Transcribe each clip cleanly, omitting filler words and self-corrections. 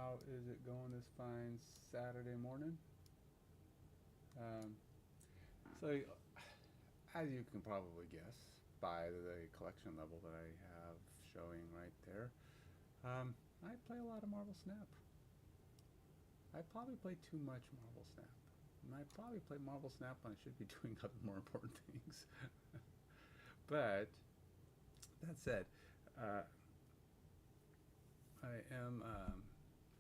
How is it going this fine Saturday morning? Um, so, as you can probably guess by the collection level that I have showing right there, I play a lot of Marvel Snap. I probably play too much Marvel Snap. And I probably play Marvel Snap when I should be doing other more important things. But that said, uh, I am.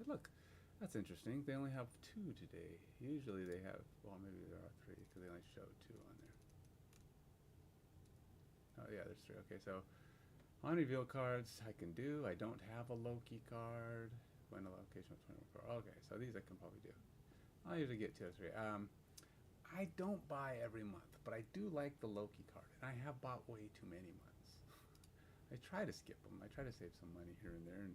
Look, that's interesting. They only have two today. Usually they have. Well, maybe there are three because they only show two on there. Oh yeah, there's three. Okay, so on reveal cards I can do. I don't have a Loki card. When a location was 24. Okay, so these I can probably do. I usually get two or three. I don't buy every month, but I do like the Loki card, and I have bought way too many months. I try to skip them. I try to save some money here and there, and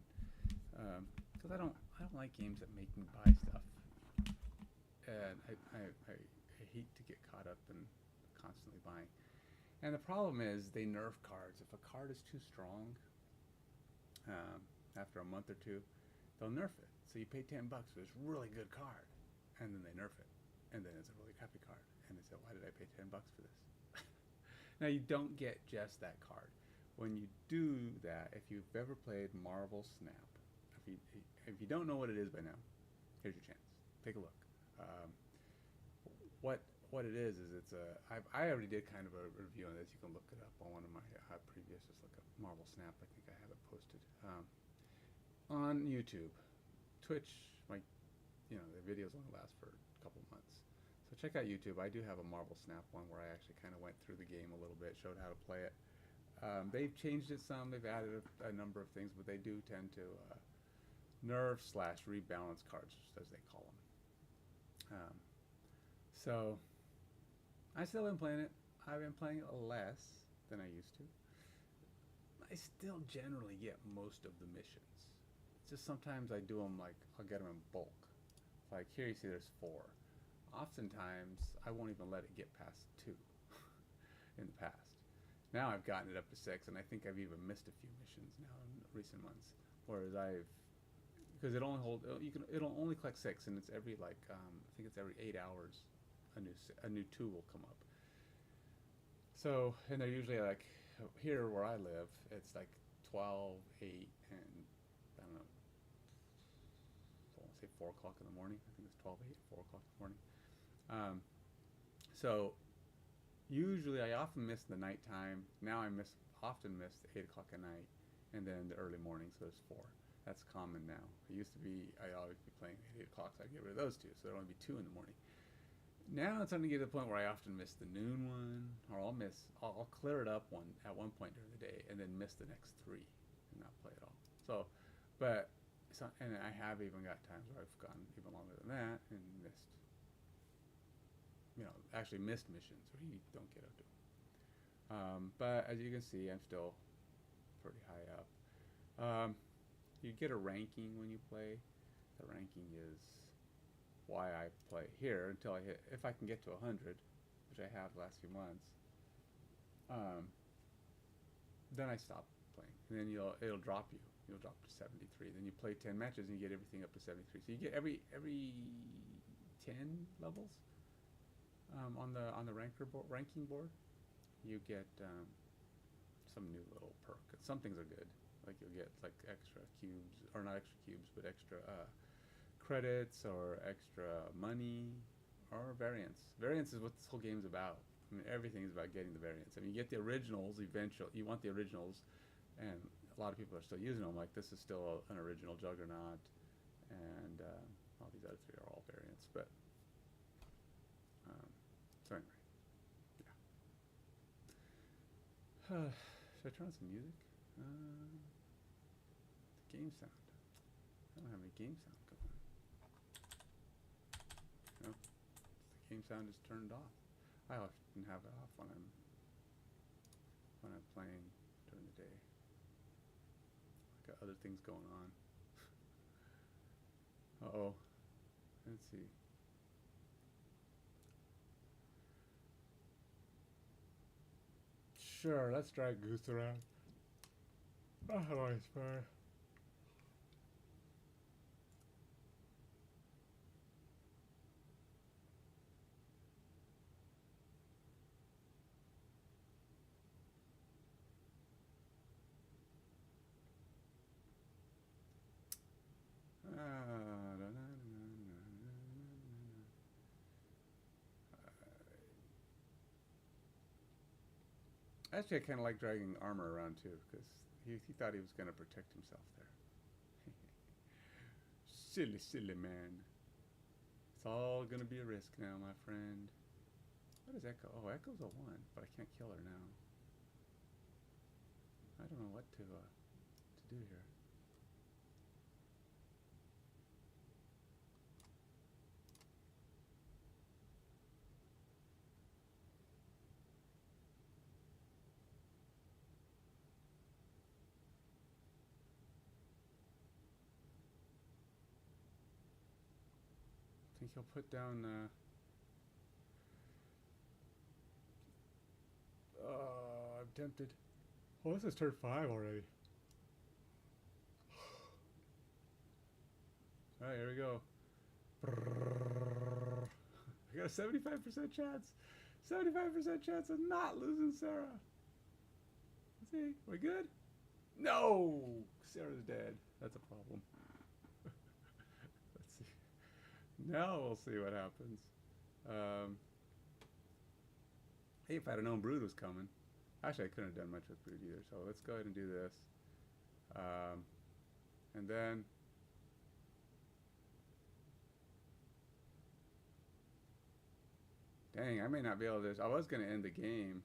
because I don't like games that make me buy stuff, and I hate to get caught up in constantly buying. And the problem is they nerf cards. If a card is too strong, after a month or two, they'll nerf it. So you pay $10 for this really good card, and then they nerf it, and then it's a really crappy card. And they say, why did I pay $10 for this? Now you don't get just that card. When you do that, if you've ever played Marvel Snap, if you don't know what it is by now, here's your chance. Take a look. Um, what what it is it's a I already did kind of a review on this. You can look it up on one of my previous. Just look up Marvel Snap. I think I have it posted on YouTube, Twitch. My the videos only last for a couple months, so check out YouTube. I do have a Marvel Snap one where I actually kind of went through the game a little bit, showed how to play it. They've changed it some. They've added a number of things, but they do tend to nerf slash rebalance cards, as they call them. So I still been playing it. I've been playing it less than I used to. I still generally get most of the missions. It's just sometimes I do them like I'll get them in bulk. Like here you see there's four. Oftentimes I won't even let it get past two in the past. Now I've gotten it up to six, and I think I've even missed a few missions now in recent months. Whereas because it'll only collect six, and it's every I think it's every 8 hours a new two will come up. So, and they're usually like here where I live, it's like 12, 8, and I don't know, I want to say 4 o'clock in the morning. I think it's 12, 8, 4 o'clock in the morning. So usually I often miss the nighttime. Now often miss the 8 o'clock at night, and then the early morning. So there's four. That's common now. It used to be I'd always be playing at 8 o'clock, so I'd get rid of those two. So there'd only be two in the morning. Now it's starting to get to the point where I often miss the noon one, or I'll clear it up at one point during the day, and then miss the next three and not play at all. So, but and I have even got times where I've gone even longer than that and missed, actually missed missions where you don't get up to. But as you can see, I'm still pretty high up. You get a ranking when you play. The ranking is why I play here until if I can get to 100, which I have the last few months, then I stop playing. And then it'll drop you. You'll drop to 73. Then you play 10 matches and you get everything up to 73. So you get every 10 levels on the ranking board, you get some new little perk. Some things are good. Like you'll get like extra cubes, or not extra cubes, but extra credits or extra money or variants. Variants is what this whole game's about. I mean, everything is about getting the variants. I mean, you get the originals eventually. You want the originals, and a lot of people are still using them. Like this is still an original Juggernaut, and all these other three are all variants. But so anyway, yeah. Should I turn on some music? The game sound. I don't have any game sound going. Nope. The game sound is turned off. I often have it off when I'm playing during the day. I got other things going on. Uh-oh. Let's see. Sure, let's drag Goose around. Oh, how do I spare? Actually, I kind of like dragging armor around too, because he thought he was going to protect himself there. Silly, silly man. It's all going to be a risk now, my friend. What is Echo? Oh, Echo's a 1, but I can't kill her now. I don't know what to do here. I think he'll put down. I'm tempted. Oh, this is turn 5 already. All right, here we go. I got a 75% chance. 75% chance of not losing Sarah. Let's see. We good? No! Sarah's dead. That's a problem. Let's see. Now we'll see what happens. Hey, if I'd have known Brood was coming. Actually, I couldn't have done much with Brood either, so let's go ahead and do this. And then... Dang, I may not be able to... I was going to end the game.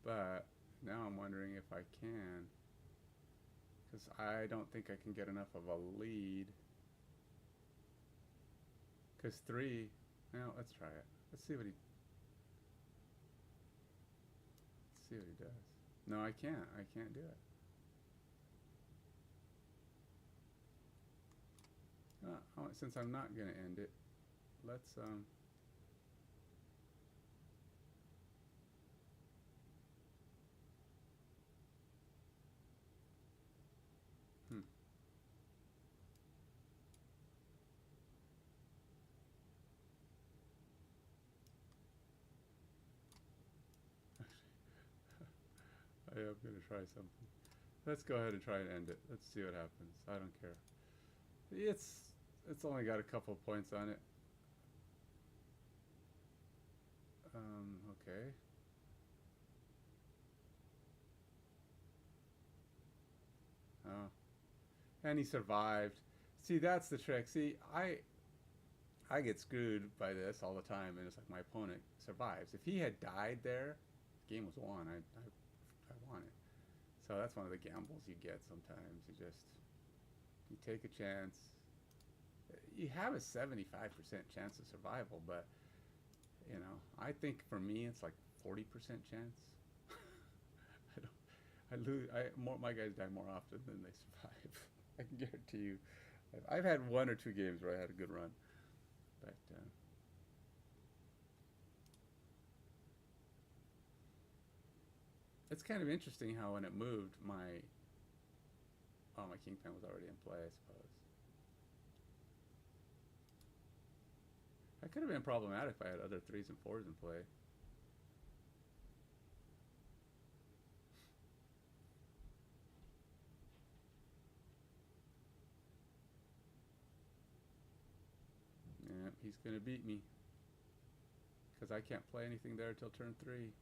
But now I'm wondering if I can. Because I don't think I can get enough of a lead. Because 3... Well, let's try it. Let's see what he... Let's see what he does. No, I can't. I can't do it. Since I'm not going to end it, let's... I am going to try something. Let's go ahead and try and end it. Let's see what happens. I don't care. It's only got a couple points on it. Okay. Oh. And he survived. See, that's the trick. See, I get screwed by this all the time, and it's like my opponent survives. If he had died there, the game was won. I won it. So that's one of the gambles you get sometimes. You take a chance. You have a 75% chance of survival, but you know, I think for me it's like 40% chance. I lose. My guys die more often than they survive. I can guarantee you. I've had 1 or 2 games where I had a good run, but it's kind of interesting how when it moved, my Kingpin was already in play, I suppose. That could have been problematic if I had other 3s and 4s in play. Yeah, he's going to beat me. Because I can't play anything there until turn 3.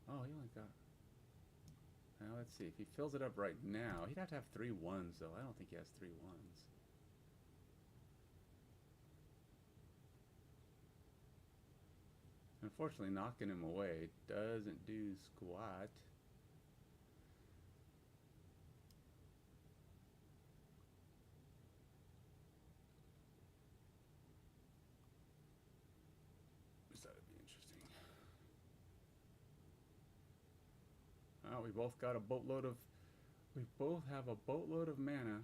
Oh, he only got... Now, let's see. If he fills it up right now, he'd have to have 3 1s, though. I don't think he has 3 1s. Unfortunately, knocking him away doesn't do squat. So that'd be interesting. Oh, we both got a boatload of... We both have a boatload of mana.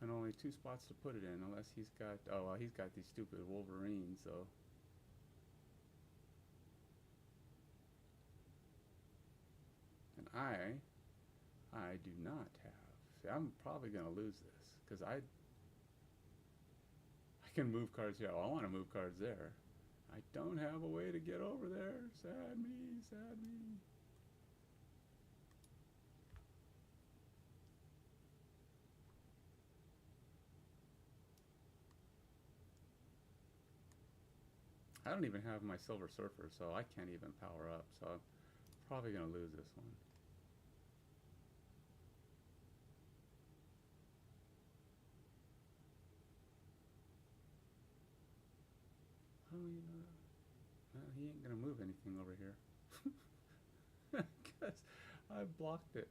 And only 2 spots to put it in, unless he's got... Oh, well, he's got these stupid Wolverines, so... And I do not have... See, I'm probably going to lose this, because I can move cards here. Oh, I want to move cards there. I don't have a way to get over there. Sad me, sad me. I don't even have my Silver Surfer, so I can't even power up. So I'm probably going to lose this one. Oh, yeah. Well, he ain't going to move anything over here. Because I blocked it.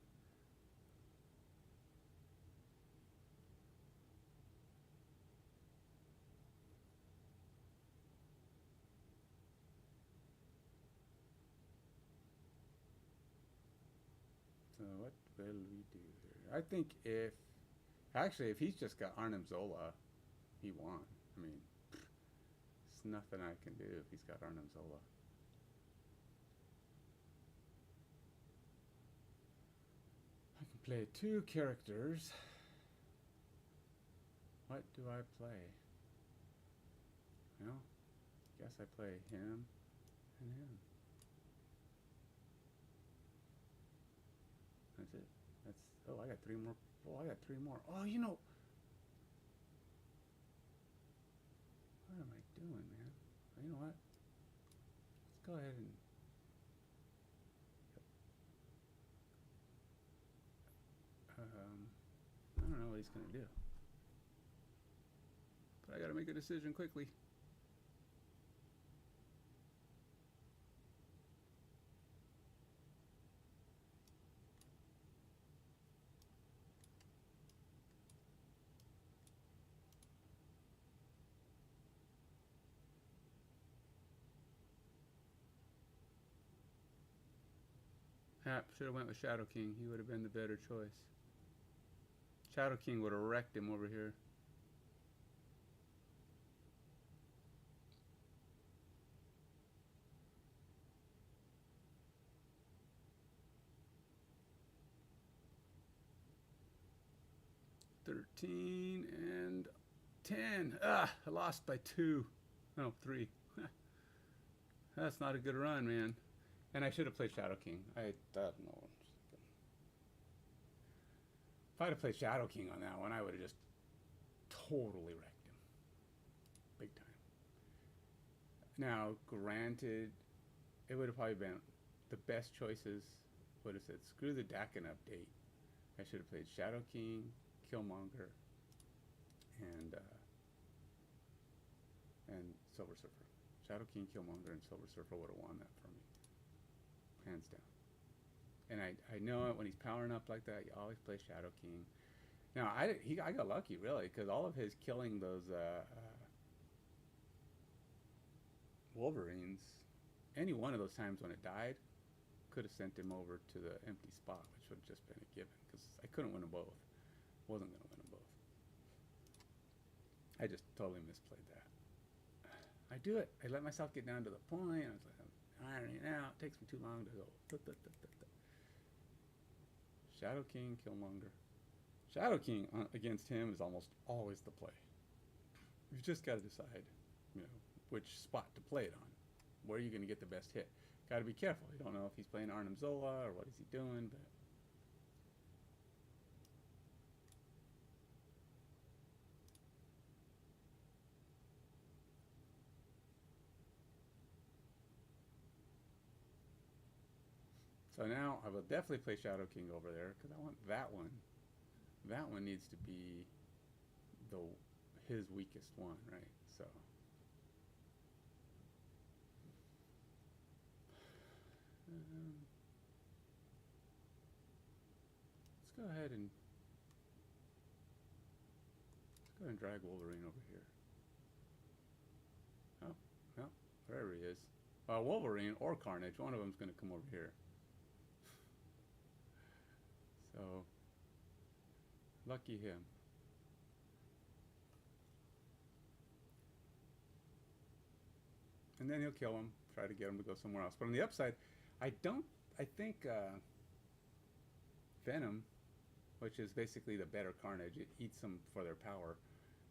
So what will we do here? I think if he's just got Arnim Zola, he won. I mean, there's nothing I can do if he's got Arnim Zola. I can play 2 characters. What do I play? Well, guess I play him and him. That's it. Oh, I got 3 more. Oh, I got 3 more. Oh, you know. What am I doing, man? You know what? Let's go ahead and. I don't know what he's going to do. But I got to make a decision quickly. Should have went with Shadow King. He would have been the better choice. Shadow King would have wrecked him over here. $13 and $10. I lost by 2. No, 3. That's not a good run, man. And I should have played Shadow King. I don't know. If I'd have played Shadow King on that one, I would have just totally wrecked him. Big time. Now, granted, it would have probably been the best choices. Would have said, screw the Dakin update. I should have played Shadow King, Killmonger, and Silver Surfer. Shadow King, Killmonger, and Silver Surfer would have won that for me. Hands down. And I know it when he's powering up like that, you always play Shadow King. Now, I got lucky, really, because all of his killing those Wolverines, any one of those times when it died, could have sent him over to the empty spot, which would have just been a given, because I couldn't win them both. Wasn't going to win them both. I just totally misplayed that. I do it. I let myself get down to the point. I was like, I'm ironing it out. It takes me too long to go. Shadow King, Killmonger. Shadow King against him is almost always the play. You've just got to decide, which spot to play it on. Where are you going to get the best hit? Got to be careful. You don't know if he's playing Arnim Zola or what is he doing, but. So now I will definitely play Shadow King over there because I want that one. That one needs to be his weakest one, right? So let's go ahead and drag Wolverine over here. Oh, well, wherever he is. Wolverine or Carnage, one of them's going to come over here. So, lucky him. And then he'll kill him, try to get him to go somewhere else. But on the upside, I think Venom, which is basically the better Carnage, it eats them for their power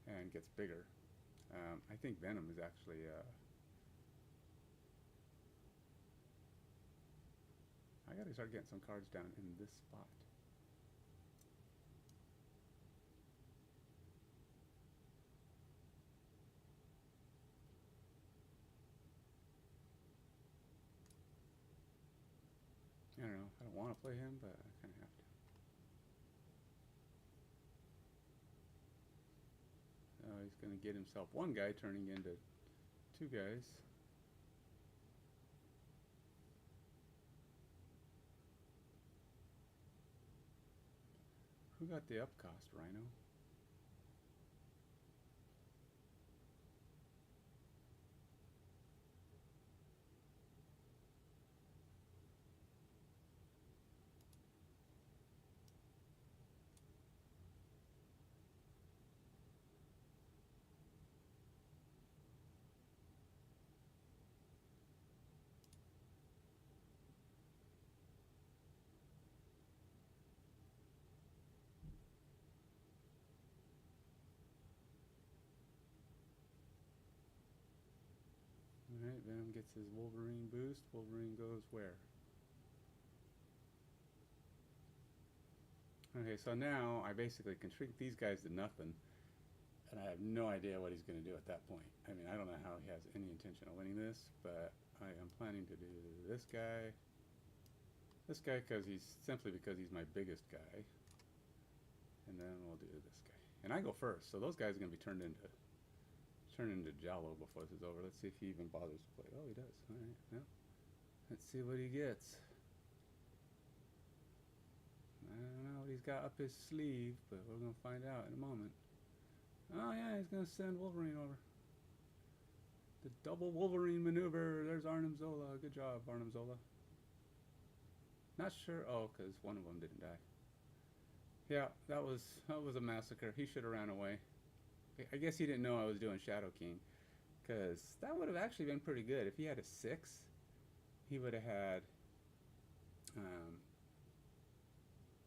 and gets bigger. I think Venom is actually I gotta start getting some cards down in this spot. play him, but I kind of have to. He's going to get himself one guy turning into two guys. Who got the upcost, Rhino? Alright, Venom gets his Wolverine boost. Wolverine goes where? Okay, so now I basically can shrink these guys to nothing, and I have no idea what he's going to do at that point. I mean, I don't know how he has any intention of winning this, but I am planning to do this guy, because he's my biggest guy, and then we'll do this guy. And I go first, so those guys are going to be turned into Jalo before this is over. Let's see if he even bothers to play. Oh, he does. All right, well, let's see what he gets. I don't know what he's got up his sleeve, but we're going to find out in a moment. Oh yeah, he's going to send Wolverine over. The double Wolverine maneuver. There's Arnim Zola. Good job, Arnim Zola. Not sure. Oh, because one of them didn't die. Yeah, that was a massacre. He should have ran away. I guess he didn't know I was doing Shadow King, because that would have actually been pretty good. If he had a 6, he would have had,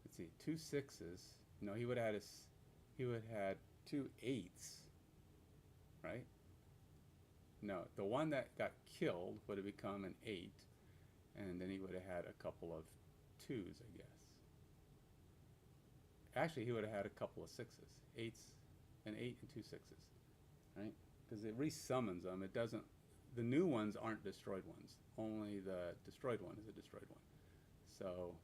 let's see, 2 6s. No, he would have had 2 8s, right? No, the one that got killed would have become an 8, and then he would have had a couple of 2s, I guess. Actually, he would have had a couple of 6s, 8s. An 8 and 2 6s, right? Because it resummons them. It doesn't. The new ones aren't destroyed ones. Only the destroyed one is a destroyed one. So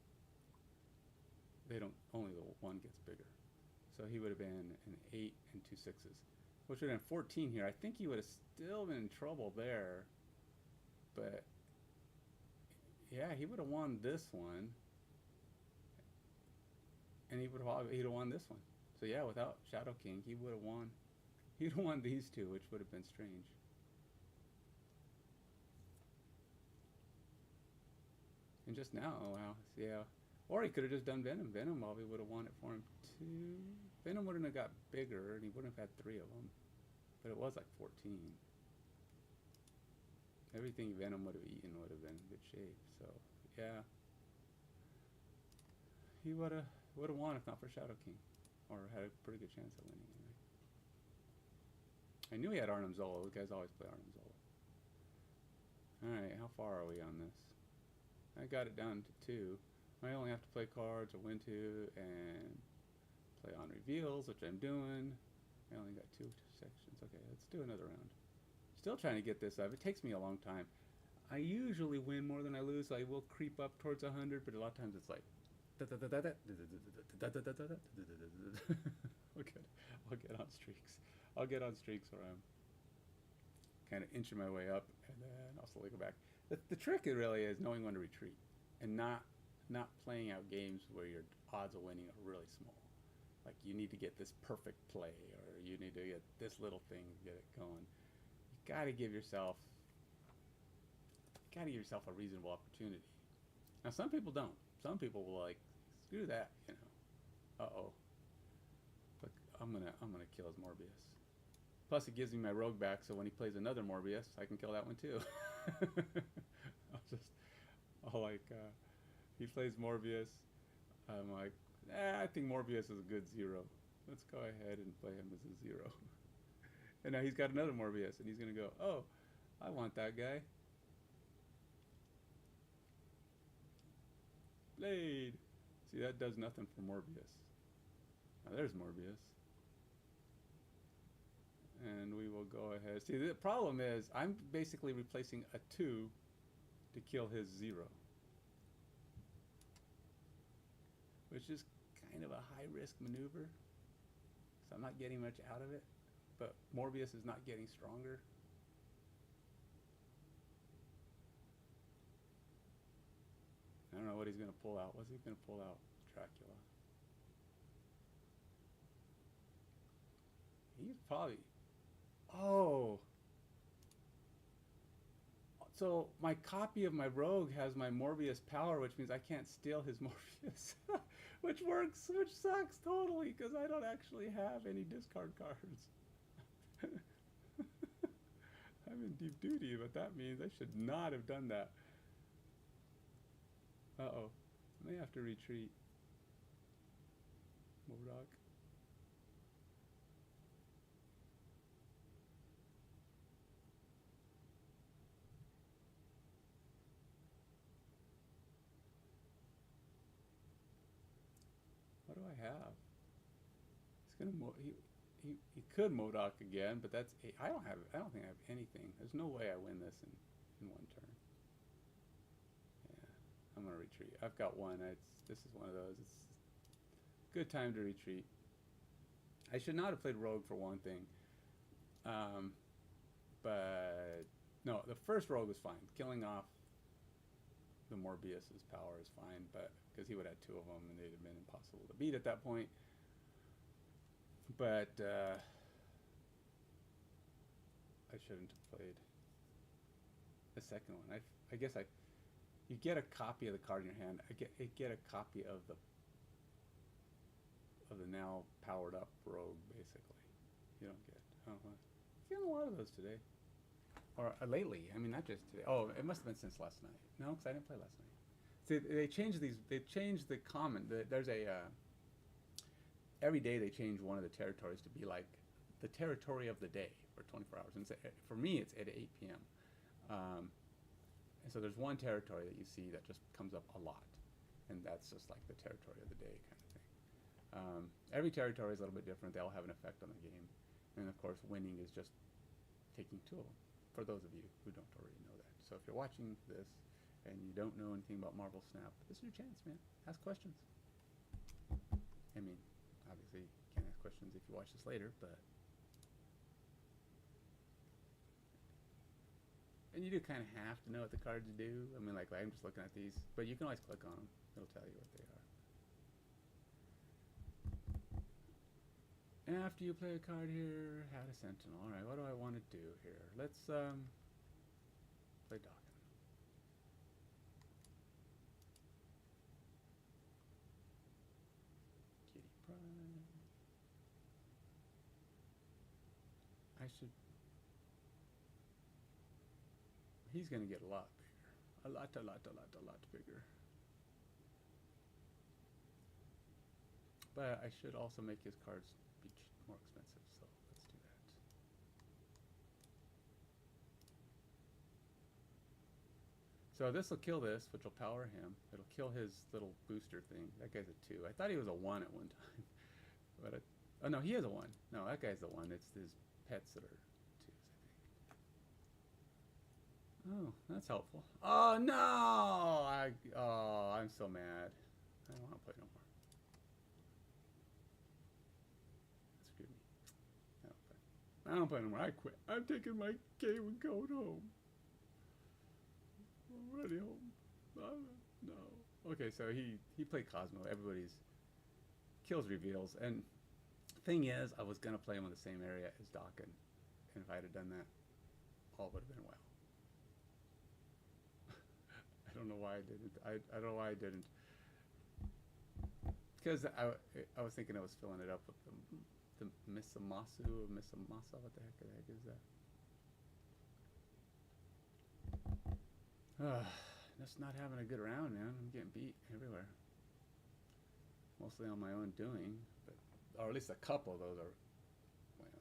they don't. Only the one gets bigger. So he would have been an 8 and 2 6s, which would have been 14 here. I think he would have still been in trouble there, but yeah, he would have won this one, and he'd have won this one. So yeah, without Shadow King, he would have won. He'd have won these two, which would have been strange. And just now, oh wow, yeah. Or he could have just done Venom. Venom probably would have won it for him too. Venom wouldn't have got bigger, and he wouldn't have had 3 of them. But it was like 14. Everything Venom would have eaten would have been in good shape. So yeah, he would have won if not for Shadow King. Or had a pretty good chance of winning anyway. I knew he had Arnim Zola. Those guys always play Arnim Zola. Alright, how far are we on this? I got it down to 2. I only have to play cards or win 2 and play on reveals, which I'm doing. I only got 2 sections. Okay, let's do another round. Still trying to get this up. It takes me a long time. I usually win more than I lose. So I will creep up towards 100, but a lot of times it's like I'll get on streaks. I'll get on streaks where I'm kind of inching my way up, and then I'll slowly go back. The trick it really is knowing when to retreat, and not playing out games where your odds of winning are really small. Like you need to get this perfect play, or you need to get this little thing to get it going. You got to give yourself a reasonable opportunity. Now some people don't. Some people will like, screw that, you know. Uh-oh. Look, I'm gonna kill his Morbius. Plus it gives me my rogue back, so when he plays another Morbius, I can kill that one too. He plays Morbius, I'm like, I think Morbius is a good 0. Let's go ahead and play him as a 0. And now he's got another Morbius, and he's gonna go, oh, I want that guy. Blade. See, that does nothing for Morbius. Now there's Morbius. And we will go ahead. See, the problem is I'm basically replacing a 2 to kill his 0. which is kind of a high-risk maneuver. So I'm not getting much out of it, but Morbius is not getting stronger. I don't know what he's going to pull out. What's he going to pull out? Dracula. He's probably... Oh! So my copy of my Rogue has my Morbius power, which means I can't steal his Morbius. Which works, which sucks totally, because I don't actually have any discard cards. I'm in deep duty, but that means I should not have done that. Uh-oh. I may have to retreat. MODOK. What do I have? He's gonna he could MODOK again, but that's I don't think I have anything. There's no way I win this in one turn. Yeah, I'm gonna retreat. I've got one. This is one of those. It's a good time to retreat. I should not have played Rogue for one thing. But no, the first Rogue was fine. Killing off the Morbius's power is fine, but because he would have two of them and they'd have been impossible to beat at that point. But I shouldn't have played the second one. I guess you get a copy of the card in your hand. I get a copy of the now powered up Rogue, basically. You don't get. Oh, well, I'm getting a lot of those today, or lately. I mean, not just today. Oh, it must have been since last night. No, because I didn't play last night. See, they changed these. They changed the comment. There's a every day they change one of the territories to be like the territory of the day for 24 hours. And for me, it's at 8 p.m. And so there's one territory that you see that just comes up a lot, and that's just like the territory of the day kind of thing. Every territory is a little bit different. They all have an effect on the game. And of course, winning is just taking two of them, for those of you who don't already know that. So if you're watching this and you don't know anything about Marvel Snap, this is your chance, man. Ask questions. I mean, obviously, you can't ask questions if you watch this later, but... And you do kind of have to know what the cards do. I mean, like I'm just looking at these, but you can always click on them. It'll tell you what they are. After you play a card here, add a Sentinel. All right, what do I want to do here? Let's play Daken. Kitty Pryde. I should... He's going to get a lot bigger. A lot bigger. But I should also make his cards be more expensive, so let's do that. So this will kill this, which will power him. It'll kill his little booster thing. That guy's a 2. I thought he was a 1 at one time. But oh no, he is a 1. No, that guy's the 1. It's his pets that are 2s, I think. Oh, that's helpful. Oh no! I'm so mad. I don't want to play no more. Screw me. I don't play no more. I quit. I'm taking my game and going home. I'm already home. No. Okay, so he played Cosmo. Everybody's kills reveals. And thing is, I was going to play him in the same area as Daken. And if I had done that, all would have been well. I don't know why I didn't. I don't know why I didn't. Because I was thinking I was filling it up with the Misamasu or Misamasa. What the heck is that? Just not having a good round, man. I'm getting beat everywhere. Mostly on my own doing, but or at least a couple of those are. Well,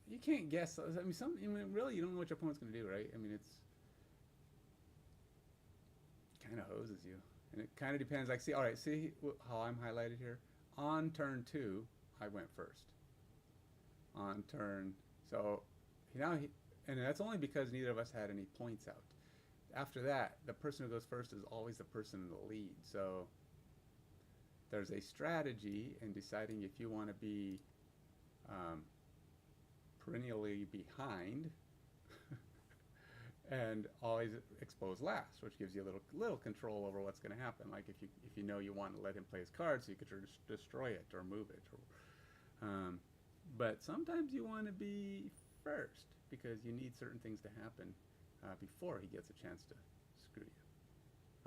you can't guess. I mean, really, you don't know what your opponent's going to do, right? I mean, it's kind of hoses you, and it kind of depends. Like, see, all right, see how I'm highlighted here. On turn 2, I went first. On turn, so and that's only because neither of us had any points out. After that, the person who goes first is always the person in the lead. So there's a strategy in deciding if you want to be um, perennially behind and always expose last, which gives you a little control over what's going to happen. Like if you know you want to let him play his cards, so you could destroy it or move it. But sometimes you want to be first because you need certain things to happen before he gets a chance to screw you.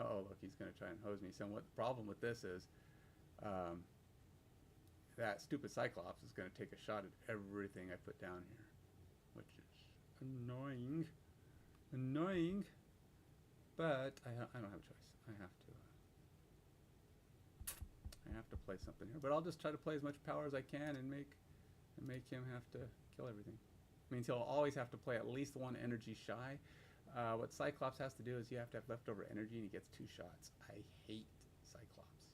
Oh, look, he's going to try and hose me. So what the problem with this is that stupid Cyclops is going to take a shot at everything I put down here, which is annoying. Annoying, but I don't have a choice. I have to play something here. But I'll just try to play as much power as I can and make him have to kill everything. Means he'll always have to play at least one energy shy. What Cyclops has to do is you have to have leftover energy, and he gets 2 shots. I hate Cyclops.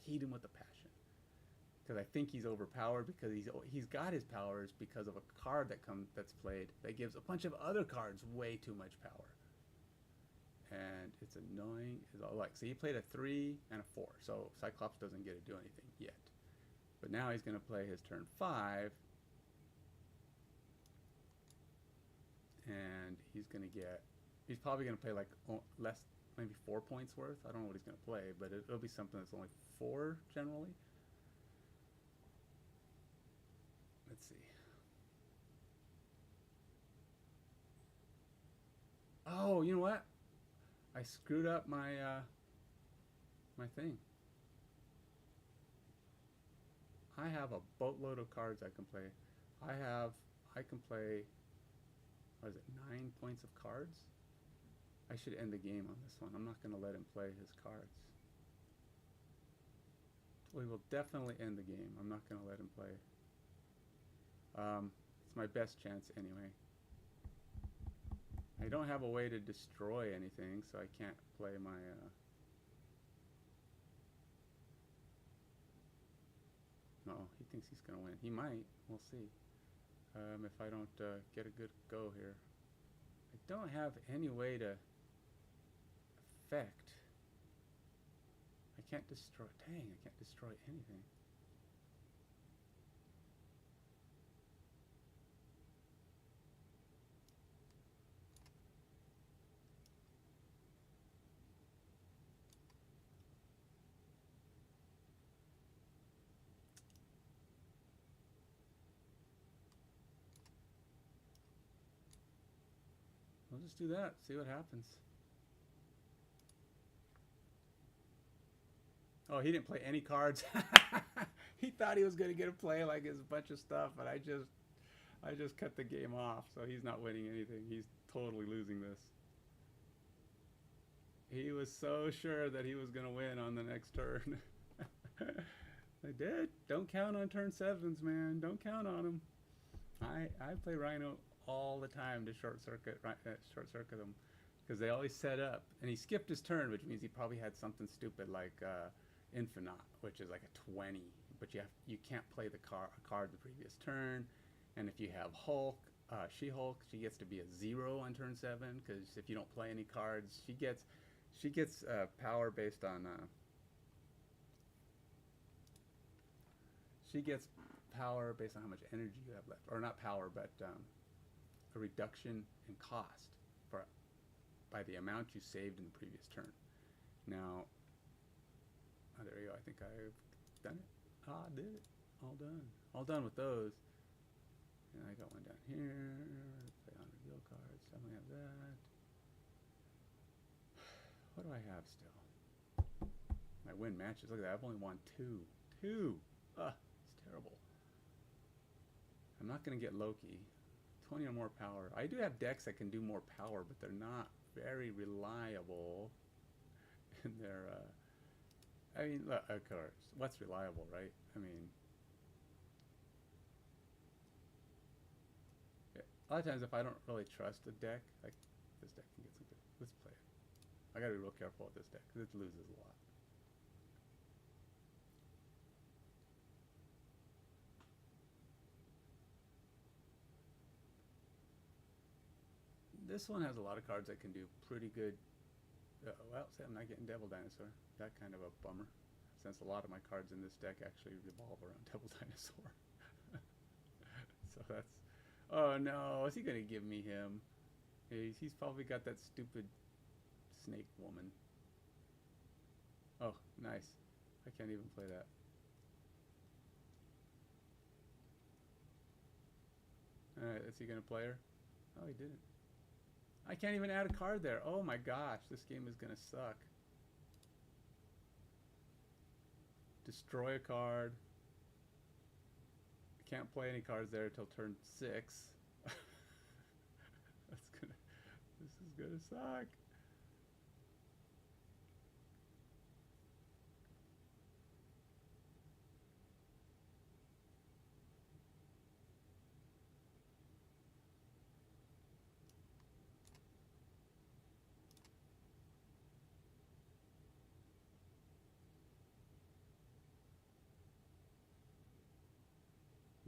I hate him with a passion because I think he's overpowered because he's got his powers because of a card that's played that gives a bunch of other cards way too much power, and it's annoying as all like. So he played a 3 and a 4, so Cyclops doesn't get to do anything yet. But now he's going to play his turn 5, and he's probably going to play like less, maybe 4 points worth. I don't know what he's going to play, but it'll be something that's only 4 generally. Let's see. Oh, you know what? I screwed up my my thing. I have a boatload of cards I can play. I can play, what is it, 9 points of cards? I should end the game on this one. I'm not going to let him play his cards. We will definitely end the game. I'm not going to let him play. It's my best chance anyway. I don't have a way to destroy anything, so I can't play my... No, he thinks he's going to win. He might. We'll see. If I don't get a good go here. I don't have any way to affect. I can't destroy... Dang, I can't destroy anything. We'll just do that, see what happens. Oh, he didn't play any cards. He thought he was going to get a play like his bunch of stuff, but I just cut the game off, so he's not winning anything. He's totally losing this. He was so sure that he was going to win on the next turn. I did. Don't count on turn 7s, man. Don't count on them. I play Rhino all the time to short circuit them because they always set up, and he skipped his turn, which means he probably had something stupid like Infinite, which is like a 20, but you can't play a card the previous turn. And if you have Hulk, She-Hulk, she gets to be a 0 on turn 7 because if you don't play any cards, she gets power based on she gets power based on how much energy you have left, or not power, but a reduction in cost by the amount you saved in the previous turn. Now, there you go. I think I've done it. I did it. All done with those. And I got one down here. Play on reveal cards. Definitely have that. What do I have still? My win matches. Look at that. I've only won 2. It's terrible. I'm not going to get Loki. 20 or more power. I do have decks that can do more power, but they're not very reliable in their... I mean, look, of course, what's reliable, right? I mean... A lot of times if I don't really trust a deck, like this deck can get some good... Let's play it. I gotta be real careful with this deck, because it loses a lot. This one has a lot of cards that can do pretty good. Well, see, I'm not getting Devil Dinosaur. That kind of a bummer. since a lot of my cards in this deck actually revolve around Devil Dinosaur. So that's... Oh no, is he gonna give me him? He's probably got that stupid snake woman. Oh, nice. I can't even play that. Alright, is he gonna play her? Oh, he didn't. I can't even add a card there. Oh my gosh, this game is gonna suck. Destroy a card. I can't play any cards there until turn 6. This is gonna suck.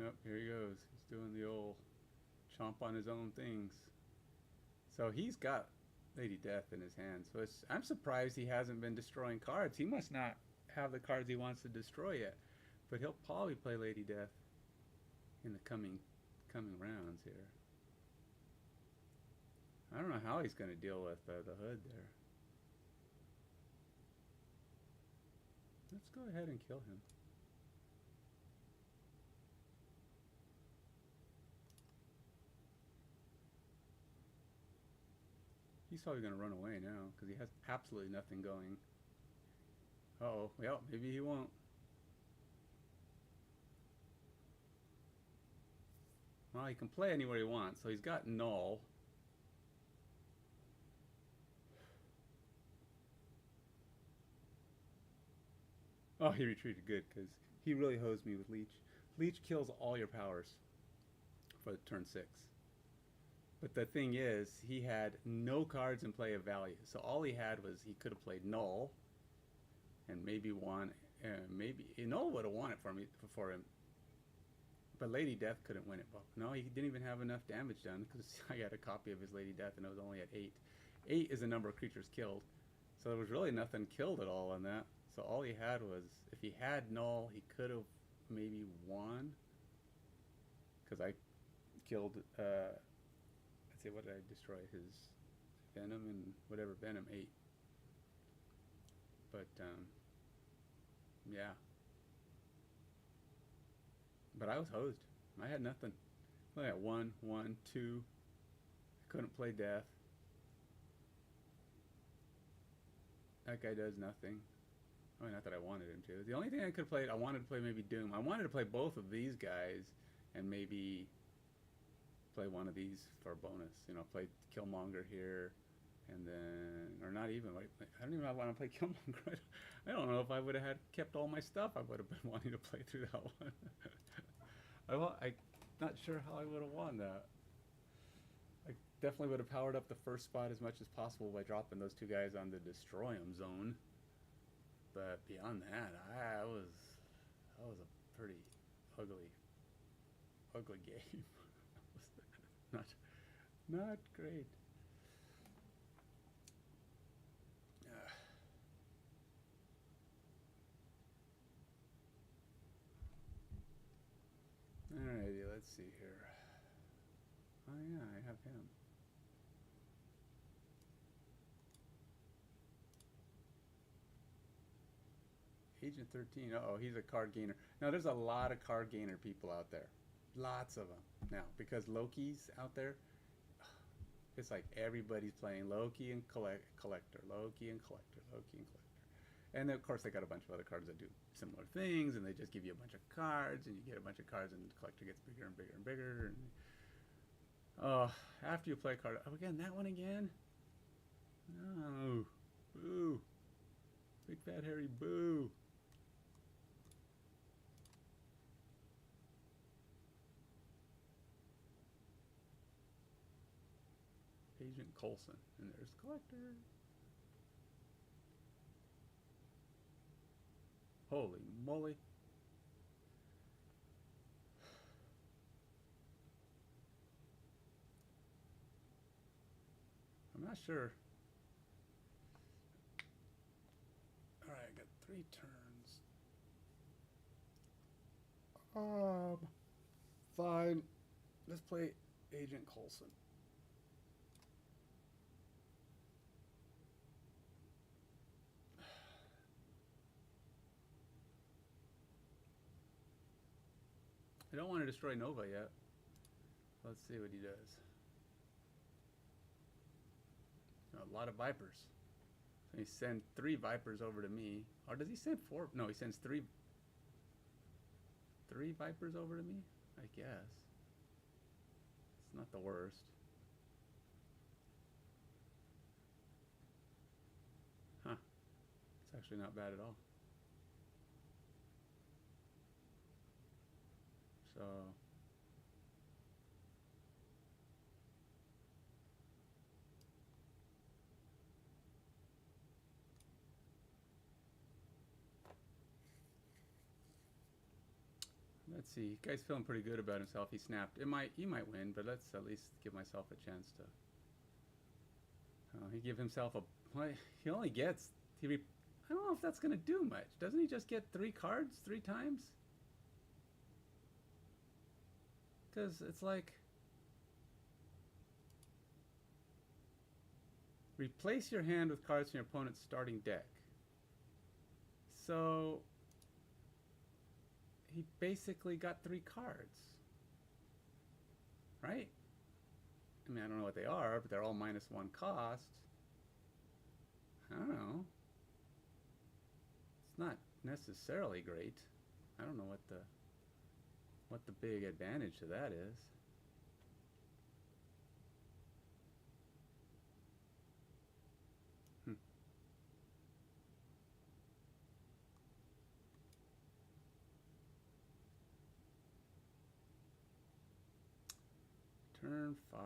Nope, here he goes. He's doing the old chomp on his own things. So he's got Lady Death in his hand. So I'm surprised he hasn't been destroying cards. He must not have the cards he wants to destroy yet. But he'll probably play Lady Death in the coming rounds here. I don't know how he's going to deal with the hood there. Let's go ahead and kill him. He's probably going to run away now because he has absolutely nothing going. Uh-oh. Well, maybe he won't. Well, he can play anywhere he wants. So he's got Null. Oh, he retreated good because he really hosed me with Leech. Leech kills all your powers for turn 6. But the thing is, he had no cards in play of value. So all he had was he could have played Null and maybe won. Maybe Null would have won it for him. But Lady Death couldn't win it. No, he didn't even have enough damage done because I got a copy of his Lady Death and it was only at 8. 8 is the number of creatures killed. So there was really nothing killed at all on that. So all he had was, if he had Null, he could have maybe won. Because I killed... let's see, what did I destroy? His Venom and whatever, Venom 8. But, yeah. But I was hosed. I had nothing. Look at 1, 1, 2. I couldn't play Death. That guy does nothing. I mean, not that I wanted him to. The only thing I could have played, I wanted to play maybe Doom. I wanted to play both of these guys and maybe play one of these for a bonus. You know, play Killmonger here, and then, or not even. Like, I don't even want to play Killmonger. I don't know if I would have kept all my stuff. I would have been wanting to play through that one. I'm not sure how I would have won that. I definitely would have powered up the first spot as much as possible by dropping those two guys on the Destroy 'em zone. But beyond that, that was a pretty ugly game. not great. Alrighty, let's see here. Oh yeah, I have him. Agent 13, uh-oh, he's a card gainer. Now, there's a lot of card gainer people out there. Lots of them. Now, because Loki's out there, it's like everybody's playing Loki and Collector, Loki and Collector, Loki and Collector. And then, of course, they got a bunch of other cards that do similar things, and they just give you a bunch of cards, and you get a bunch of cards, and the Collector gets bigger and bigger and bigger. And after you play a card, oh, again, that one again? No. Boo. Big fat hairy boo. Agent Coulson, and there's Collector. Holy moly. I'm not sure. Alright, I got 3 turns. Um, fine. Let's play Agent Coulson. I don't want to destroy Nova yet. Let's see what he does. A lot of Vipers. So he sends 3 Vipers over to me. Or does he send 4? No, he sends 3 Vipers over to me? I guess. It's not the worst. Huh. It's actually not bad at all. So... let's see. Guy's feeling pretty good about himself. He snapped. He might win, but let's at least give myself a chance to. He give himself a. He only gets. I don't know if that's gonna do much. Doesn't he just get 3 cards 3 times? Because it's like. Replace your hand with cards from your opponent's starting deck. So. He basically got 3 cards. Right? I mean, I don't know what they are, but they're all -1 cost. I don't know. It's not necessarily great. I don't know what the big advantage to that is. Turn 5.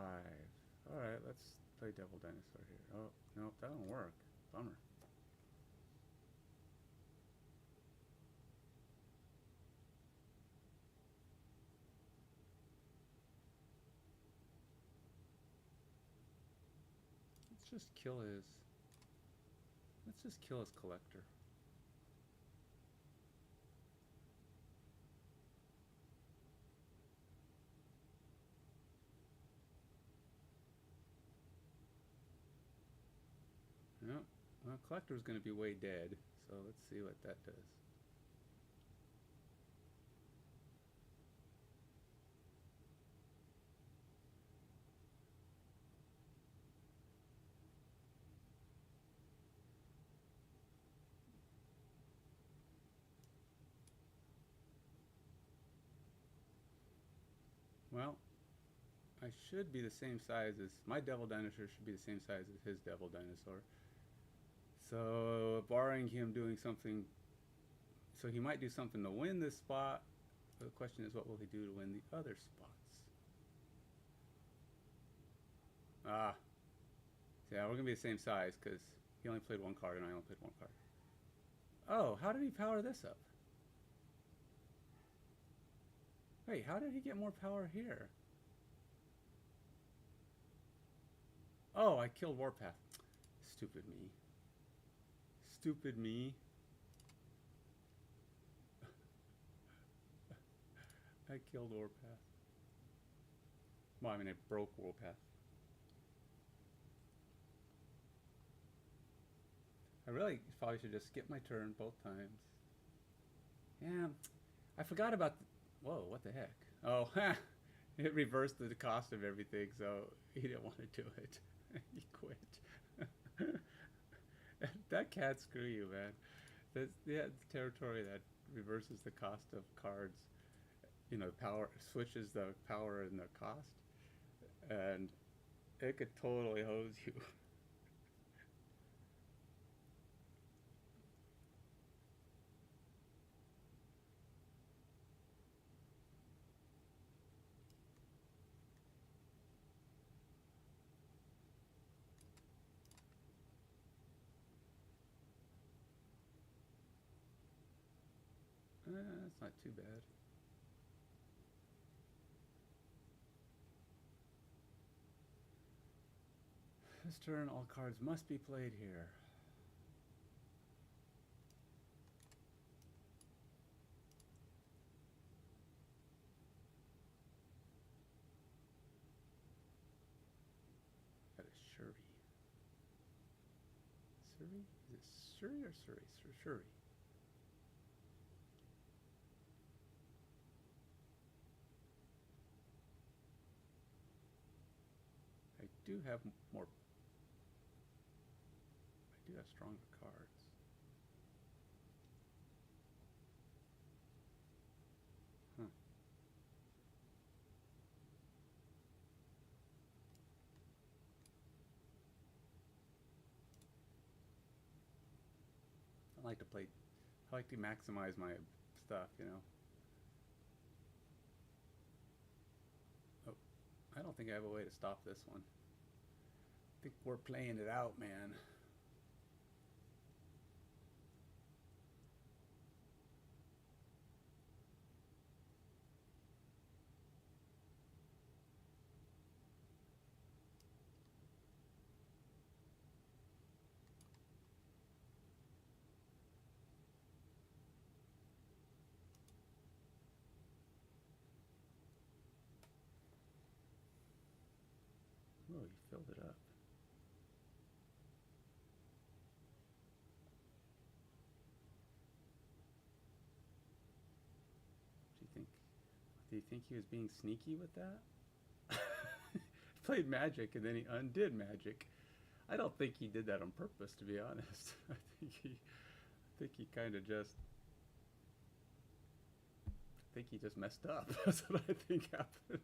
Alright, let's play Devil Dinosaur here. Oh, no, that won't work. Bummer. Let's just kill his... Let's just kill his collector. No, well, collector's going to be way dead, so let's see what that does. Well, I should be the same size as... My Devil Dinosaur should be the same size as his Devil Dinosaur. So, barring him doing something... So he might do something to win this spot. But the question is, what will he do to win the other spots? Ah. So yeah, we're going to be the same size, because he only played 1 card and I only played 1 card. Oh, how did he power this up? Wait, how did he get more power here? Oh, I killed Warpath. Stupid me. Stupid me. I killed Warpath. Well, I mean, I broke Warpath. I really probably should just skip my turn both times. Yeah, I forgot about... Whoa, what the heck? Oh, it reversed the cost of everything, so he didn't want to do it. He quit. That can't screw you, man. That's territory that reverses the cost of cards. You know, power switches the power and the cost, and it could totally hose you. That's not too bad. This turn, all cards must be played here. Shuri. Surrey? Is it Surrey or Surrey? Shuri. I do have more. I do have stronger cards. Huh. I like to play. I like to maximize my stuff, you know. Oh, I don't think I have a way to stop this one. I think we're playing it out, man. Oh, you filled it up. Do you think? Do you think he was being sneaky with that? Played magic and then he undid magic. I don't think he did that on purpose, to be honest. I think he kind of just. I think he just messed up. That's what I think happened.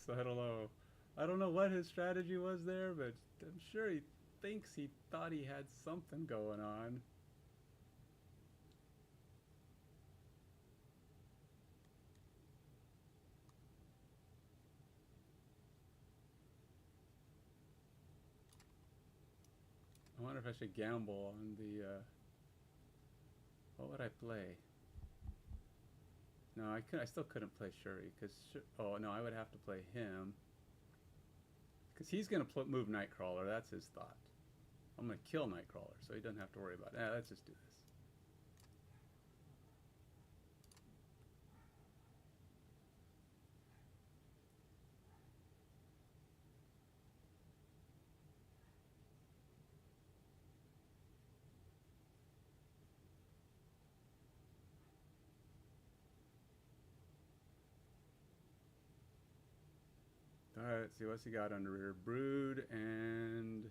I don't know. I don't know what his strategy was there, but I'm sure he thinks he thought he had something going on. I wonder if I should gamble on the. What would I play? No, I could. I still couldn't play Shuri because. Oh no, I would have to play him because he's gonna move Nightcrawler. That's his thought. I'm gonna kill Nightcrawler, so he doesn't have to worry about it. Let's just do this. All right, let's see what's he got under here. Brood and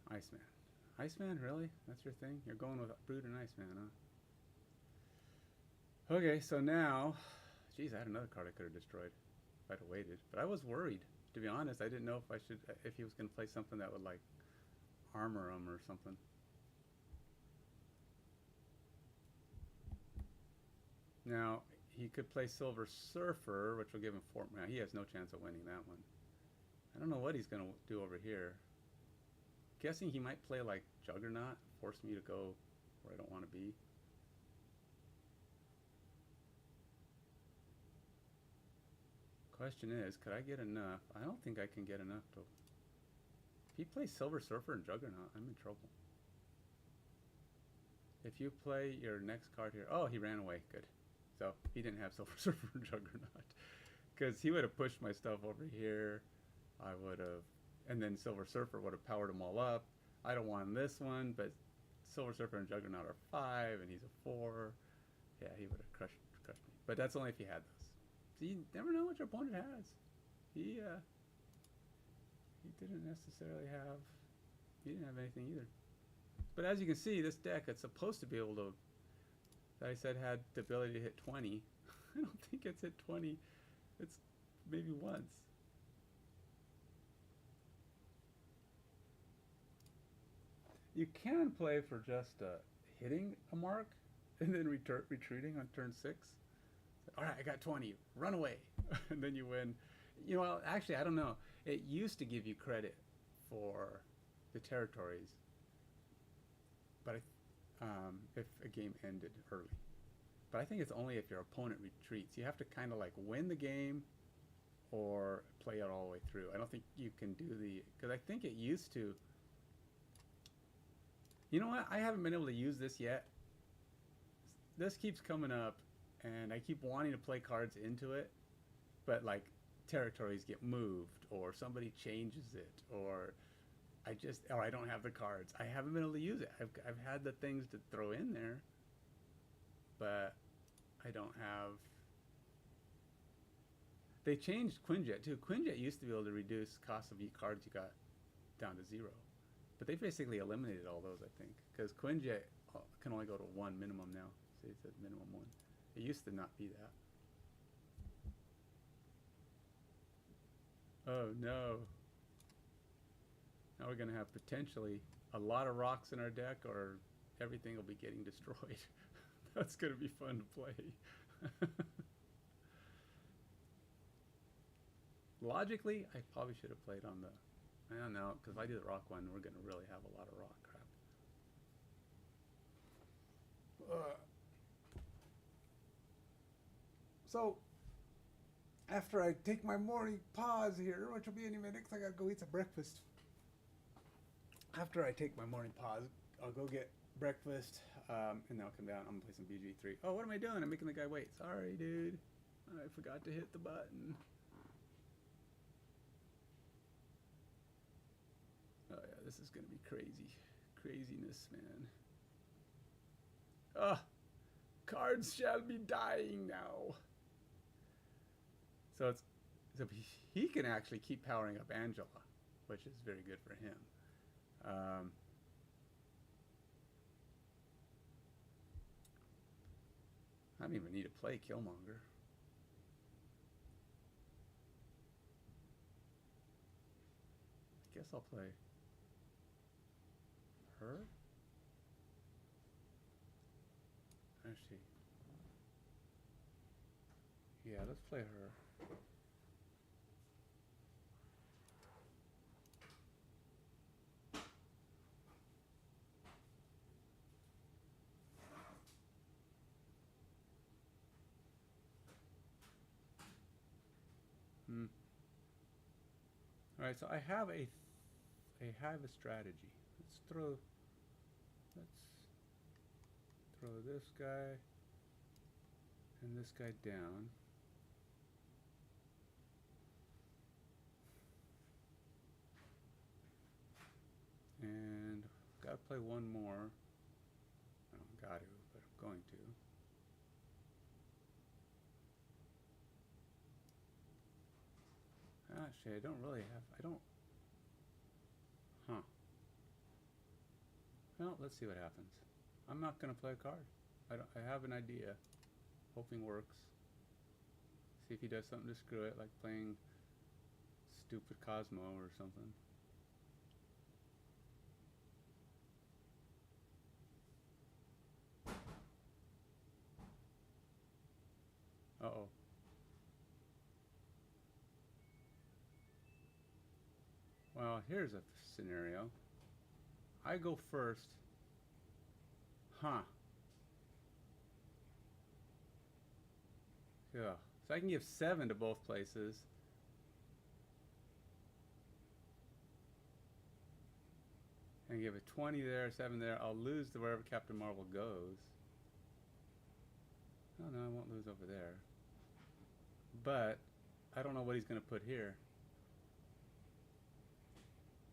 Iceman. Iceman, really? That's your thing? You're going with Brood and Iceman, huh? Okay, so now, geez, I had another card I could have destroyed if I'd have waited. But I was worried, to be honest. I didn't know if he was going to play something that would like armor him or something. Now, he could play Silver Surfer, which will give him 4. Now, he has no chance of winning that one. I don't know what he's going to do over here. Guessing he might play like Juggernaut, force me to go where I don't want to be. Question is, could I get enough? I don't think I can get enough to. If he plays Silver Surfer and Juggernaut, I'm in trouble. If you play your next card here, oh, he ran away. Good. So he didn't have Silver Surfer and Juggernaut, because he would have pushed my stuff over here. I would have, and then Silver Surfer would have powered them all up. I don't want this one, but Silver Surfer and Juggernaut are 5, and he's a 4. Yeah, he would have crushed me. But that's only if he had those. So you never know what your opponent has. He didn't necessarily have. He didn't have anything either. But as you can see, this deck, it's supposed to be able to, that I said had the ability to hit 20. I don't think it's hit 20. It's maybe once. You can play for just hitting a mark and then retreating on turn 6. All right, I got 20. Run away. And then you win. You know, actually, I don't know. It used to give you credit for the territories, but if a game ended early. But I think it's only if your opponent retreats. You have to kind of like win the game or play it all the way through. I don't think you can do because I think it used to. You know what? I haven't been able to use this yet. This keeps coming up, and I keep wanting to play cards into it, but like territories get moved, or somebody changes it, or I don't have the cards. I haven't been able to use it. I've had the things to throw in there, but I don't have. They changed Quinjet too. Quinjet used to be able to reduce cost of cards you got down to 0, but they basically eliminated all those, I think, because Quinjet can only go to 1 minimum now. See, it says minimum 1. It used to not be that. Oh no. Now we're going to have potentially a lot of rocks in our deck, or everything will be getting destroyed. That's going to be fun to play. Logically, I probably should have played on the... I don't know, because if I do the rock one, we're going to really have a lot of rock crap. So, after I take my morning pause here, which will be any minute, because I got to go eat some breakfast. After I take my morning pause, I'll go get breakfast, and then I'll come down. I'm going to play some BG3. Oh, what am I doing? I'm making the guy wait. Sorry, dude. I forgot to hit the button. Oh, yeah, this is going to be crazy. Craziness, man. Ah! Cards shall be dying now. So he can actually keep powering up Angela, which is very good for him. I don't even need to play Killmonger. I guess I'll play her. Actually, yeah, let's play her. All right, so I have a strategy. Let's throw this guy and this guy down. And gotta play one more. I don't got to, but I'm going to. Actually, I don't really have, Well, let's see what happens. I'm not going to play a card. I have an idea. Hoping works. See if he does something to screw it, like playing stupid Cosmo or something. Uh-oh. Well, here's a scenario. I go first. Yeah. So I can give 7 to both places. And give it 20 there, 7 there. I'll lose to wherever Captain Marvel goes. Oh no, I won't lose over there. But I don't know what he's going to put here.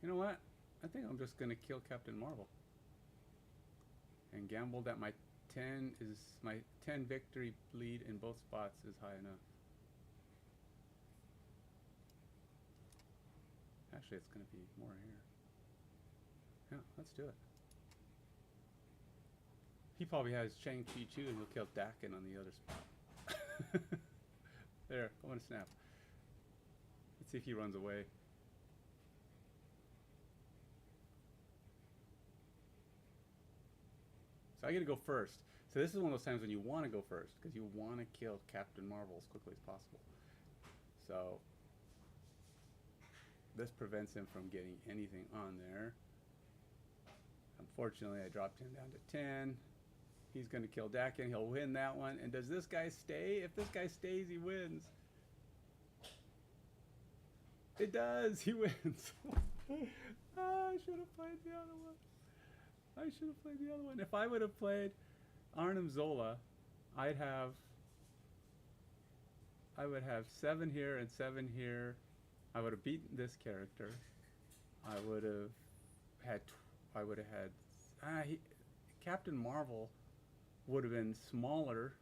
You know what? I think I'm just going to kill Captain Marvel. And gamble that my 10 victory lead in both spots is high enough. Actually, it's going to be more here. Yeah, let's do it. He probably has Shang-Chi too, and he'll kill Dakin on the other spot. There, I want to snap. Let's see if he runs away. So I get to go first. So this is one of those times when you want to go first, because you want to kill Captain Marvel as quickly as possible. So this prevents him from getting anything on there. Unfortunately, I dropped him down to 10. He's going to kill Dakin. He'll win that one. And does this guy stay? If this guy stays, he wins. It does. He wins. I should have played the other one. I should have played the other one. If I would have played Arnim Zola, I'd have I would have 7 here and 7 here. I would have beaten this character. I would have had. I would have had. Captain Marvel would have been smaller.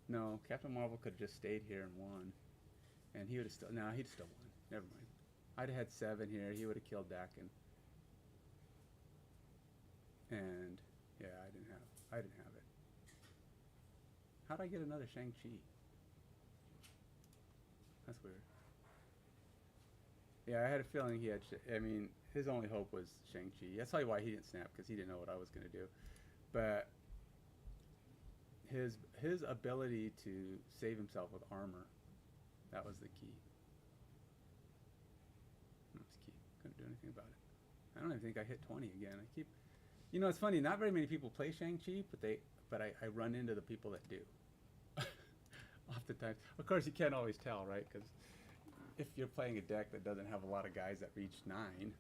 No, Captain Marvel could have just stayed here and won, and he would have still. No, he'd still won. Never mind. I'd have had 7 here. He would have killed Dakin. And yeah, I didn't have it. How'd I get another Shang-Chi? That's weird. Yeah, I had a feeling he had. I mean, his only hope was Shang-Chi. That's probably why he didn't snap, because he didn't know what I was going to do. But his ability to save himself with armor, that was the key. That's key. Couldn't do anything about it. I don't even think I hit 20 again. I keep. You know, it's funny. Not very many people play Shang-Chi, but I run into the people that do. Oftentimes, of course, you can't always tell, right? Because if you're playing a deck that doesn't have a lot of guys that reach 9, you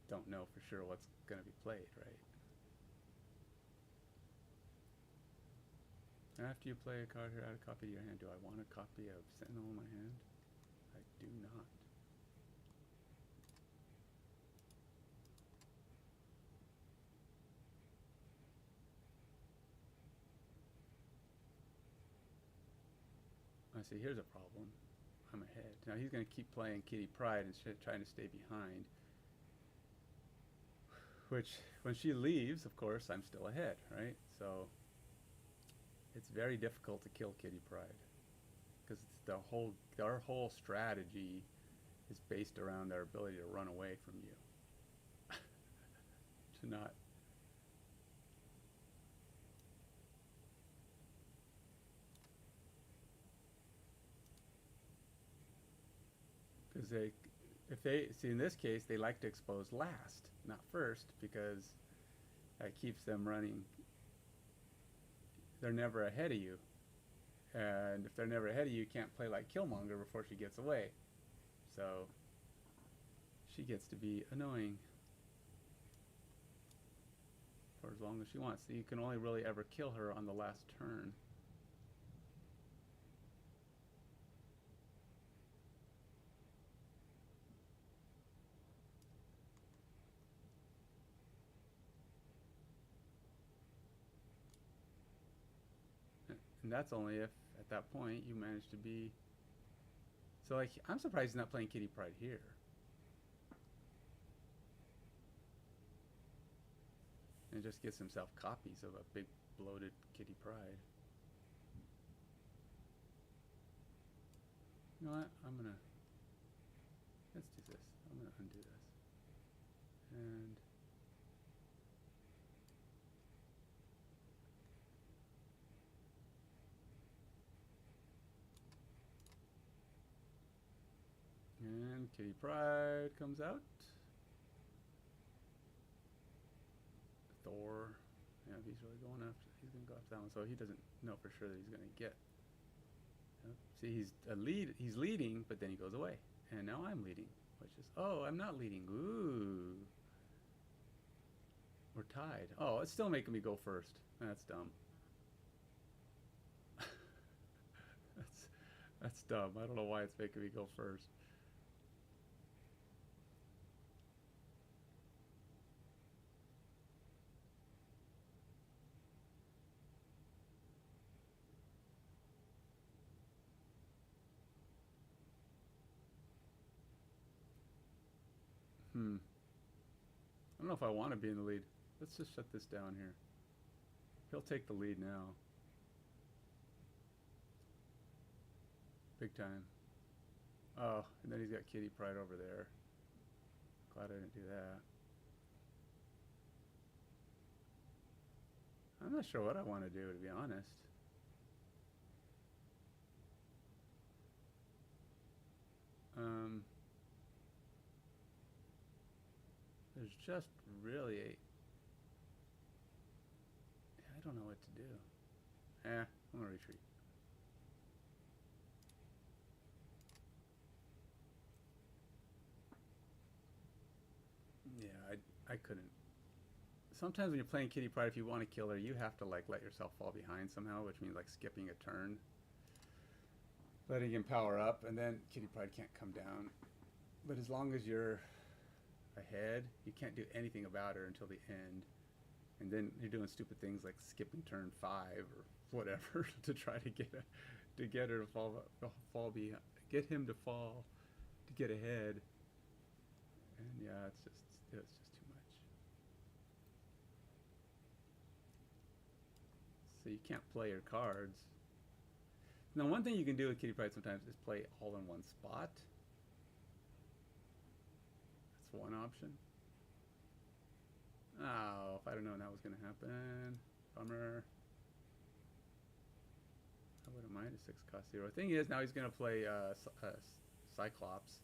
don't know for sure what's going to be played, right? After you play a card here, add a copy to your hand. Do I want a copy of Sentinel in my hand? I do not. I see, here's a problem. I'm ahead. Now he's going to keep playing Kitty Pryde and trying to stay behind. Which, when she leaves, of course, I'm still ahead, right? So it's very difficult to kill Kitty Pryde, because our whole strategy is based around our ability to run away from you. To not. Because if they see, in this case, they like to expose last, not first, because that keeps them running. They're never ahead of you, and if they're never ahead of you, you can't play like Killmonger before she gets away. So she gets to be annoying for as long as she wants. So you can only really ever kill her on the last turn. And that's only if, at that point, you manage to be... So, like, I'm surprised he's not playing Kitty Pryde here. And just gets himself copies of a big, bloated Kitty Pryde. You know what? I'm gonna... Let's do this. I'm gonna undo this. And... And Kitty Pryde comes out. Thor. Yeah, he's really going after. He's going to go after that one. So he doesn't know for sure that he's going to get. Yep. See, he's leading, but then he goes away. And now I'm leading, which is, oh, I'm not leading. Ooh. We're tied. Oh, it's still making me go first. That's dumb. That's dumb. I don't know why it's making me go first. I don't know if I want to be in the lead. Let's just shut this down here. He'll take the lead now. Big time. Oh, and then he's got Kitty Pryde over there. Glad I didn't do that. I'm not sure what I want to do, to be honest. There's just really a... I don't know what to do. I'm gonna retreat. Yeah, I couldn't. Sometimes when you're playing Kitty Pryde, if you want to kill her, you have to like let yourself fall behind somehow, which means like skipping a turn. letting him power up, and then Kitty Pryde can't come down. But as long as you're ahead, you can't do anything about her until the end. And then you're doing stupid things like skipping turn 5 or whatever to try to get her to fall behind, get him to fall to get ahead. And yeah, it's just too much. So you can't play your cards. Now, one thing you can do with Kitty Pryde sometimes is play all in one spot. That's one option. Oh, if I'd have known that was going to happen. Bummer. I wouldn't mind a 6-cost hero. The thing is, now he's going to play Cyclops.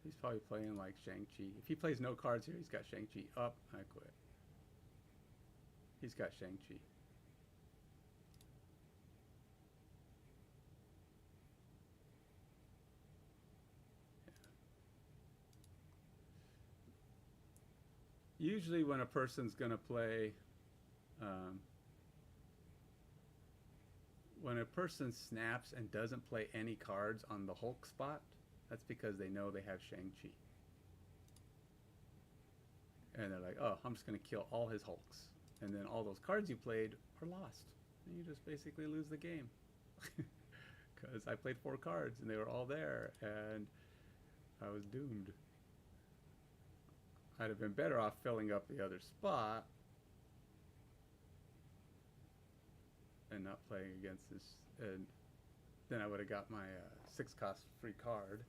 He's probably playing like Shang-Chi. If he plays no cards here, he's got Shang-Chi up. I quit. He's got Shang-Chi. Yeah. Usually when a person's going to play, when a person snaps and doesn't play any cards on the Hulk spot, that's because they know they have Shang-Chi. And they're like, oh, I'm just going to kill all his Hulks. And then all those cards you played are lost. And you just basically lose the game. Because I played 4 cards and they were all there. And I was doomed. I'd have been better off filling up the other spot and not playing against this. And then I would have got my 6-cost free card,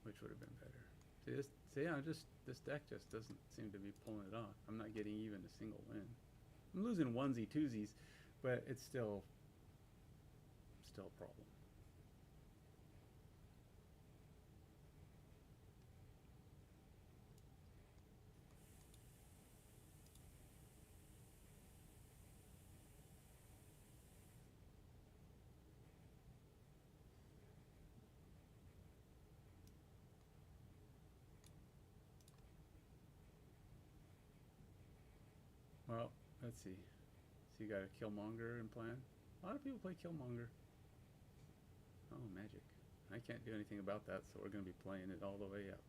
which would have been better. This deck just doesn't seem to be pulling it off. I'm not getting even a single win. I'm losing onesie twosies, but it's still a problem. Well, let's see. So you got a Killmonger in plan? A lot of people play Killmonger. Oh, magic. I can't do anything about that, so we're going to be playing it all the way out.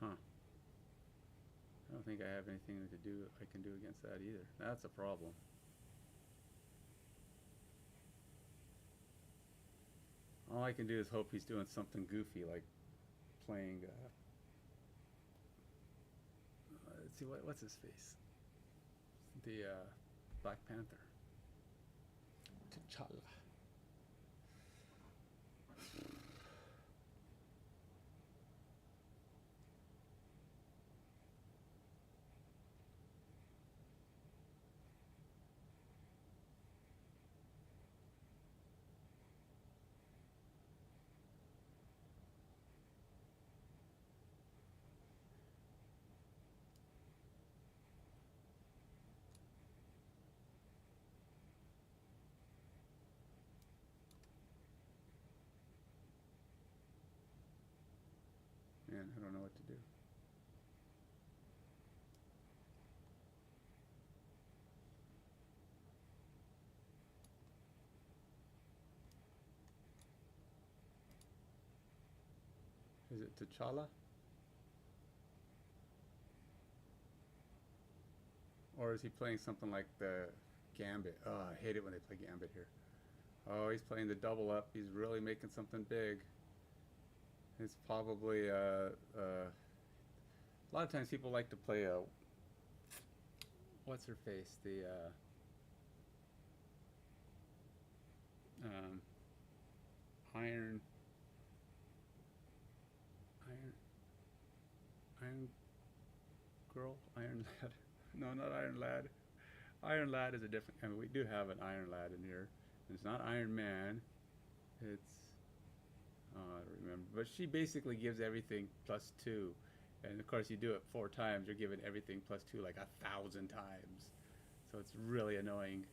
Huh. I don't think I have anything I can do against that either. That's a problem. All I can do is hope he's doing something goofy, like playing. Let's see, what's his face? The Black Panther. T'Challa. Man, I don't know what to do. Is it T'Challa? Or is he playing something like the Gambit? Oh, I hate it when they play Gambit here. Oh, he's playing the double up. He's really making something big. It's probably a lot of times people like to play a what's her face, the um, iron, iron, iron girl, iron lad. No, not iron lad. Iron lad is a different. I mean, we do have an iron lad in here. It's not Iron Man. It's I don't remember, but she basically gives everything +2, and of course you do it 4 times, you're giving everything +2 like 1,000 times. So it's really annoying.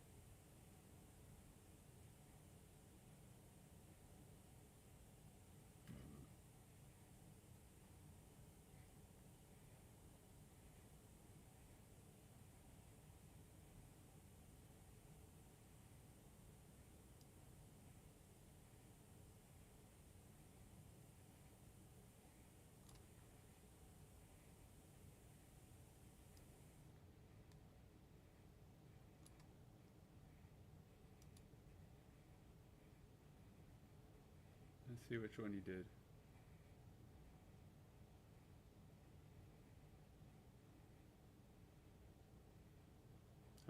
Let's see which one you did.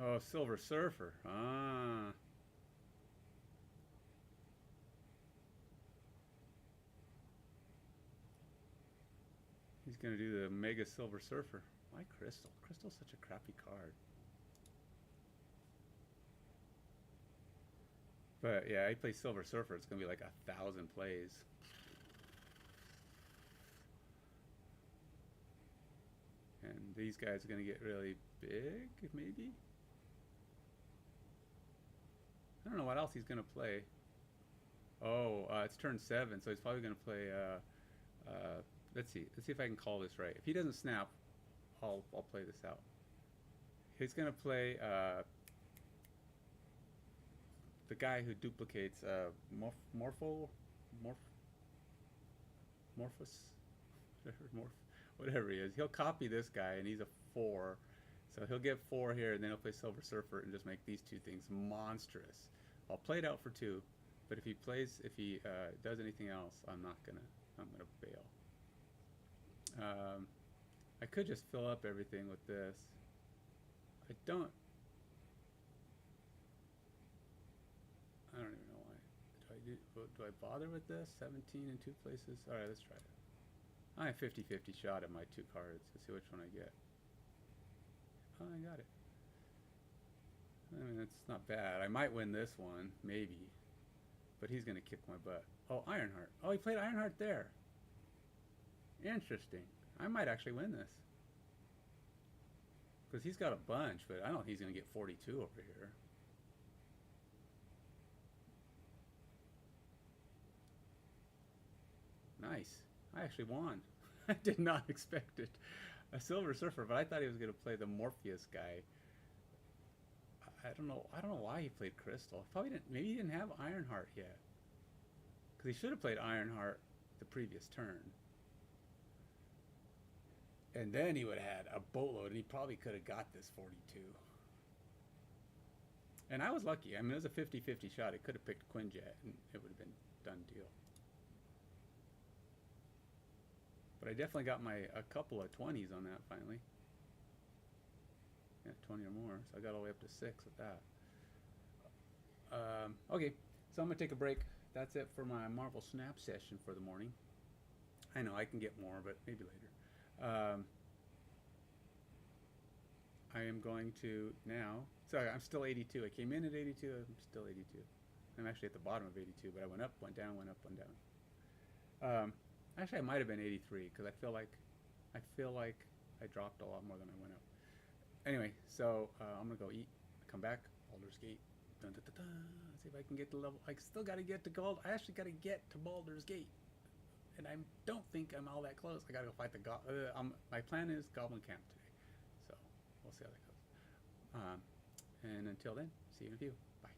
Oh, Silver Surfer. Ah. He's gonna do the Mega Silver Surfer. Why Crystal? Crystal's such a crappy card. But yeah, I play Silver Surfer. It's gonna be like 1,000 plays. And these guys are gonna get really big, maybe? I don't know what else he's gonna play. Oh, it's turn 7, so he's probably gonna play. Let's see. Let's see if I can call this right. If he doesn't snap, I'll play this out. He's gonna play the guy who duplicates Morphos, whatever he is. He'll copy this guy, and he's a 4. So he'll get 4 here, and then he'll play Silver Surfer and just make these 2 things monstrous. I'll play it out for 2, but if he does anything else, I'm gonna bail. I could just fill up everything with this. I don't even know why. Do I bother with this? 17 in 2 places? Alright, let's try it. I have 50-50 shot at my 2 cards. Let's see which one I get. Oh, I got it. I mean, it's not bad. I might win this one, maybe. But he's going to kick my butt. Oh, Ironheart. Oh, he played Ironheart there. Interesting. I might actually win this. Because he's got a bunch, but I don't think he's going to get 42 over here. Nice. I actually won. I did not expect it. A Silver Surfer, but I thought he was going to play the Morpheus guy. I don't know why he played Crystal. Probably didn't. Maybe he didn't have Ironheart yet. Because he should have played Ironheart the previous turn. And then he would have had a boatload, and he probably could have got this 42. And I was lucky. I mean, it was a 50-50 shot. It could have picked Quinjet, and it would have been done deal. But I definitely got a couple of 20s on that finally. Yeah, 20 or more. So I got all the way up to 6 with that. Okay, so I'm going to take a break. That's it for my Marvel Snap session for the morning. I know I can get more, but maybe later. I am going to now. Sorry, I'm still 82. I came in at 82. I'm still 82. I'm actually at the bottom of 82, but I went up, went down, went up, went down. Actually, I might have been 83 because I feel like I dropped a lot more than I went up. Anyway, so I'm gonna go eat. Come back. Baldur's Gate. Dun, dun, dun, dun. See if I can get to level. I still got to get to gold. I actually got to get to Baldur's Gate, and I don't think I'm all that close. I got to go fight the my plan is Goblin Camp today, so we'll see how that goes. And until then, see you in a few. Bye.